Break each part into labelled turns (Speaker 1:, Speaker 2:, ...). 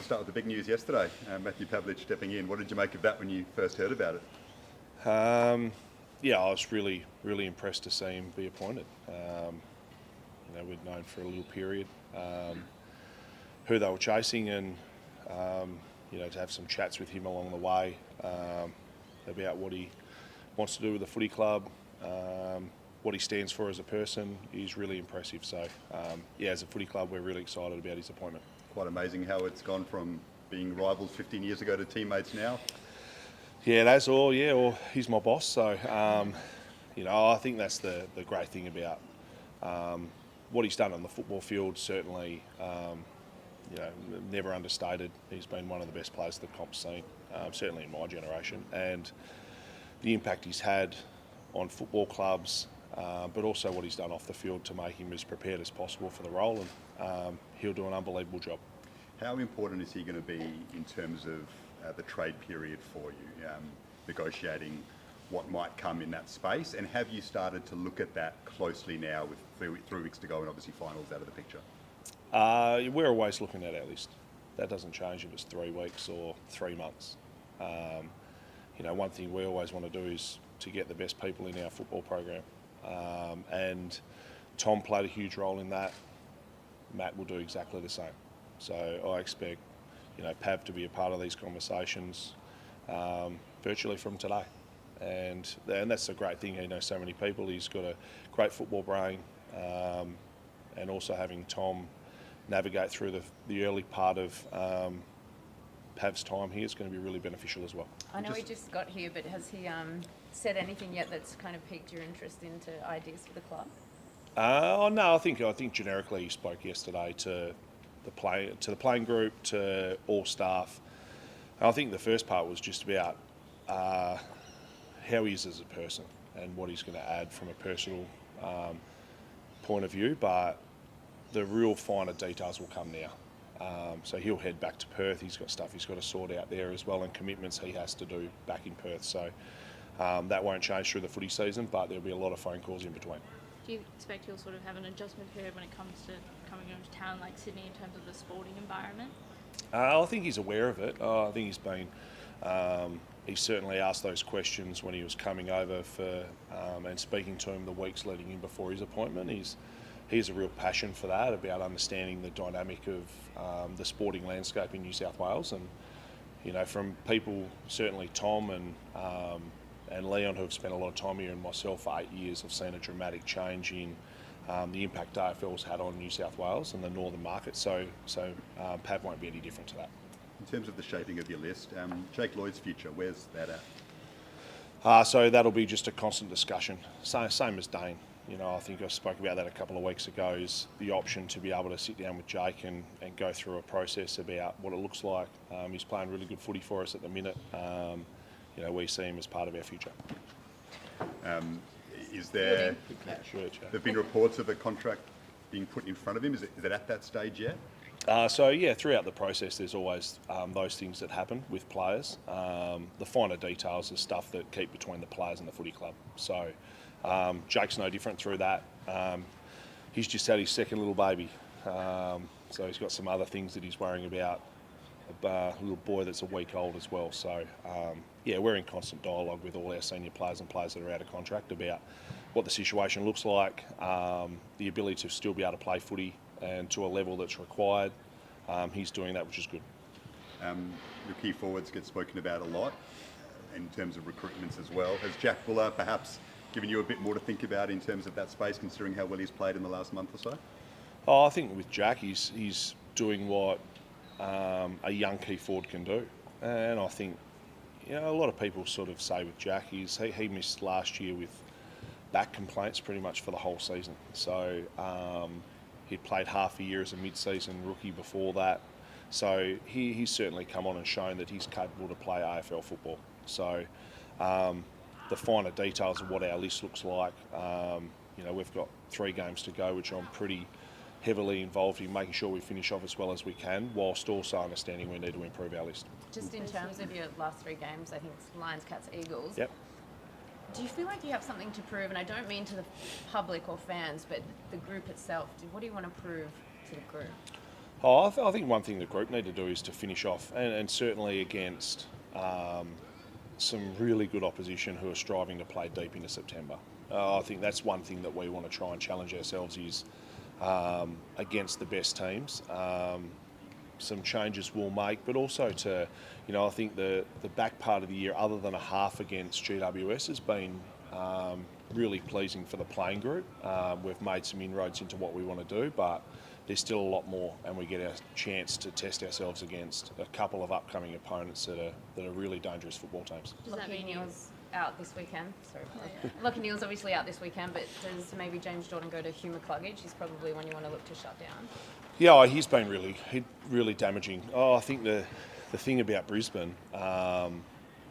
Speaker 1: we'll start with the big news yesterday. Matthew Pavlich stepping in. What did you make of that when you first heard about it?
Speaker 2: Yeah, I was really impressed to see him be appointed. We'd known for a little period who they were chasing, and to have some chats with him along the way about what he wants to do with the footy club, what he stands for as a person is really impressive. So, as a footy club, we're really excited about his appointment.
Speaker 1: Quite amazing how it's gone from being rivals 15 years ago to teammates now.
Speaker 2: Yeah, that's all. Yeah, well, he's my boss, so I think that's the great thing about what he's done on the football field. Certainly, never understated. He's been one of the best players the comp's seen, certainly in my generation, and the impact he's had on football clubs, but also what he's done off the field to make him as prepared as possible for the role, and he'll do an unbelievable job.
Speaker 1: How important is he going to be in terms of the trade period for you, negotiating what might come in that space? And have you started to look at that closely now with 3 weeks to go and obviously finals out of the picture?
Speaker 2: We're always looking at our list. That doesn't change if it's 3 weeks or 3 months. One thing we always want to do is to get the best people in our football program. And Tom played a huge role in that. Matt will do exactly the same. So I expect, Pav to be a part of these conversations virtually from today. And that's a great thing. He knows so many people. He's got a great football brain. And also having Tom navigate through the early part of Pav's time here is going to be really beneficial as well.
Speaker 3: I know he just got here, but has he said anything yet that's kind of piqued your interest into ideas for the club?
Speaker 2: No, I think generically he spoke yesterday to the playing group, to all staff. And I think the first part was just about how he is as a person and what he's going to add from a personal point of view, but the real finer details will come now. So he'll head back to Perth. He's got stuff he's got to sort out there as well, and commitments he has to do back in Perth. So that won't change through the footy season, but there'll be a lot of phone calls in between.
Speaker 4: Do you expect he'll sort of have an adjustment period when it comes to coming into town like Sydney in terms of the sporting environment?
Speaker 2: I think he's aware of it. I think he's been... he certainly asked those questions when he was coming over and speaking to him the weeks leading in before his appointment. He has a real passion for that, about understanding the dynamic of the sporting landscape in New South Wales. And, from people, certainly Tom and Leon, who have spent a lot of time here, and myself for 8 years, have seen a dramatic change in the impact AFL's had on New South Wales and the northern market. So Pav won't be any different to that.
Speaker 1: In terms of the shaping of your list, Jake Lloyd's future, where's that at?
Speaker 2: So that'll be just a constant discussion, same as Dane. I think I spoke about that a couple of weeks ago, is the option to be able to sit down with Jake and go through a process about what it looks like. He's playing really good footy for us at the minute. We see him as part of our future.
Speaker 1: There've been reports of a contract being put in front of him? Is it at that stage yet?
Speaker 2: Throughout the process there's always those things that happen with players. The finer details are stuff that keep between the players and the footy club. So Jake's no different through that. He's just had his second little baby. So he's got some other things that he's worrying about. A little boy that's a week old as well. So we're in constant dialogue with all our senior players and players that are out of contract about what the situation looks like, the ability to still be able to play footy and to a level that's required. He's doing that, which is good.
Speaker 1: Your key forwards get spoken about a lot in terms of recruitments as well. Has Jack Buller perhaps given you a bit more to think about in terms of that space, considering how well he's played in the last month or so?
Speaker 2: I think with Jack, he's doing what a young key forward can do. And I think, a lot of people sort of say with Jack, he missed last year with back complaints pretty much for the whole season. So he'd played half a year as a mid-season rookie before that. So he's certainly come on and shown that he's capable to play AFL football. So the finer details of what our list looks like, we've got 3 games to go, which I'm pretty heavily involved in making sure we finish off as well as we can, whilst also understanding we need to improve our list.
Speaker 3: Just in terms of your last 3 games, I think it's Lions, Cats, Eagles.
Speaker 2: Yep.
Speaker 3: Do you feel like you have something to prove? And I don't mean to the public or fans, but the group itself. What do you want to prove to the group?
Speaker 2: I think one thing the group need to do is to finish off, and certainly against some really good opposition who are striving to play deep into September. I think that's one thing that we want to try and challenge ourselves is against the best teams. Some changes we'll make, but also to, I think the back part of the year, other than a half against GWS, has been really pleasing for the playing group. We've made some inroads into what we want to do, but there's still a lot more, and we get our chance to test ourselves against a couple of upcoming opponents that are really dangerous football teams.
Speaker 4: Does that mean
Speaker 3: Neal's out this weekend? Sorry. Lockie Neal's obviously out this weekend, but does maybe James Jordan go to Hugh McCluggage? He's probably one you want to look to shut down.
Speaker 2: Yeah, he's been really damaging. I think the thing about Brisbane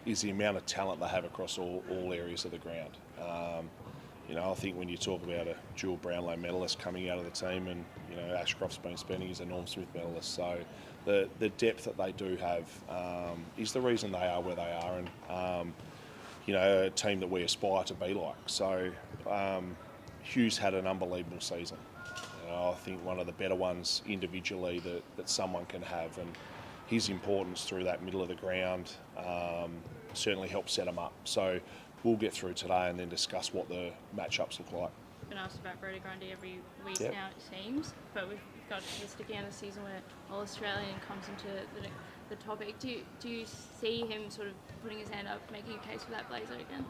Speaker 2: is the amount of talent they have across all areas of the ground. I think when you talk about a dual Brownlow medalist coming out of the team, and Ashcroft's been spending as a Norm Smith medalist, so the depth that they do have is the reason they are where they are, and a team that we aspire to be like. So Hugh's had an unbelievable season. I think one of the better ones individually that someone can have, and his importance through that middle of the ground certainly helps set them up. So we'll get through today and then discuss what the matchups look like.
Speaker 4: I've been asked about Brodie Grundy every week
Speaker 2: Yep.
Speaker 4: now, it seems, but we've got this again a season where All Australian comes into the topic. Do you see him sort of putting his hand up, making a case for that blazer again?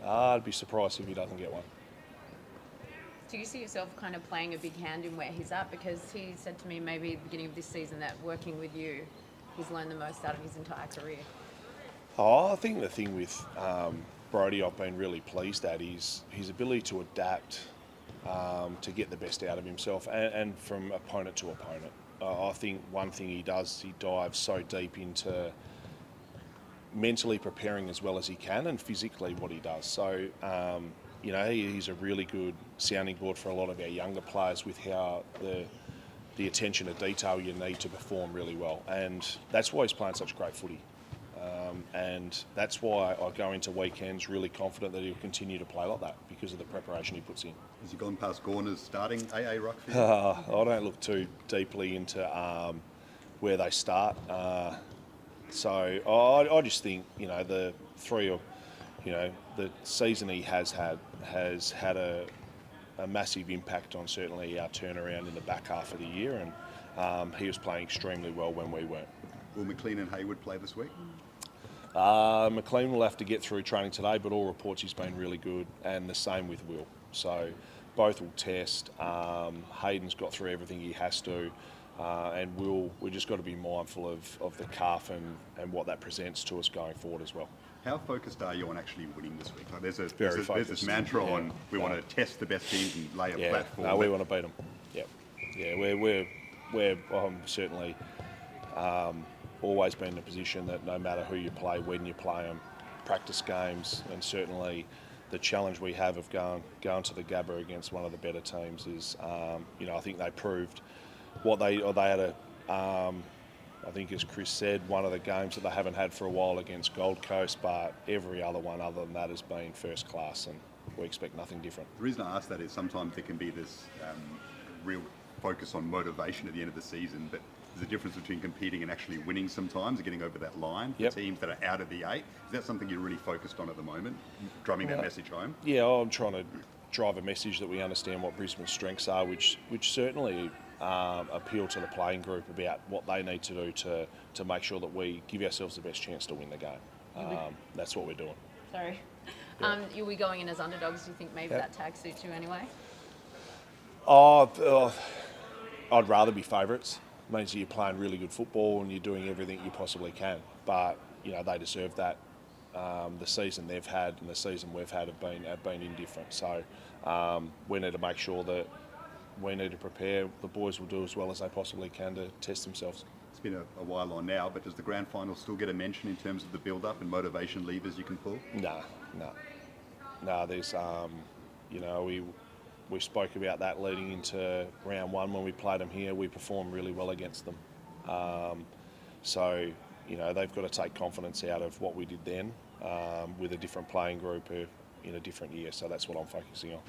Speaker 2: I'd be surprised if he doesn't get one.
Speaker 3: Do you see yourself kind of playing a big hand in where he's at? Because he said to me maybe at the beginning of this season that working with you, he's learned the most out of his entire career.
Speaker 2: I think the thing with Brodie I've been really pleased at is his ability to adapt to get the best out of himself and from opponent to opponent. I think one thing he does, he dives so deep into mentally preparing as well as he can, and physically what he does. So, he's a really good sounding board for a lot of our younger players with how the attention to detail you need to perform really well. And that's why he's playing such great footy. And that's why I go into weekends really confident that he'll continue to play like that because of the preparation he puts in.
Speaker 1: Has he gone past Gorner's starting AA ruck for you?
Speaker 2: I don't look too deeply into where they start. So I just think, the the season he has had a massive impact on certainly our turnaround in the back half of the year, and he was playing extremely well when we weren't.
Speaker 1: Will McLean and Hayward play this week?
Speaker 2: McLean will have to get through training today, but all reports he's been really good, and the same with Will. So both will test. Hayden's got through everything he has to, and we've just got to be mindful of the calf and what that presents to us going forward as well.
Speaker 1: How focused are you on actually winning this week? Like there's this mantra on we want to test the best teams and lay a platform.
Speaker 2: No, we want to beat them. Yep. Yeah, we're certainly always been in a position that no matter who you play, when you play them, practice games, and certainly the challenge we have of going to the Gabba against one of the better teams is, I think they proved what they had a. I think, as Chris said, one of the games that they haven't had for a while against Gold Coast, but every other one other than that has been first class, and we expect nothing different.
Speaker 1: The reason I ask that is sometimes there can be this real focus on motivation at the end of the season, but there's a difference between competing and actually winning sometimes and getting over that line for teams that are out of the 8. Is that something you're really focused on at the moment, driving that message home? Yeah,
Speaker 2: I'm trying to drive a message that we understand what Brisbane's strengths are, which certainly appeal to the playing group about what they need to do to make sure that we give ourselves the best chance to win the game. That's what we're doing.
Speaker 3: Sorry. You'll be going in as underdogs. Do you think maybe that tag suits you anyway?
Speaker 2: I'd rather be favourites. It means that you're playing really good football and you're doing everything you possibly can. But, they deserve that. The season they've had and the season we've had have been indifferent. So we need to make sure that we need to prepare. The boys will do as well as they possibly can to test themselves.
Speaker 1: It's been a while on now, but does the grand final still get a mention in terms of the build-up and motivation levers you can pull?
Speaker 2: No. There's, we spoke about that leading into round 1 when we played them here. We performed really well against them. So they've got to take confidence out of what we did then with a different playing group in a different year. So that's what I'm focusing on.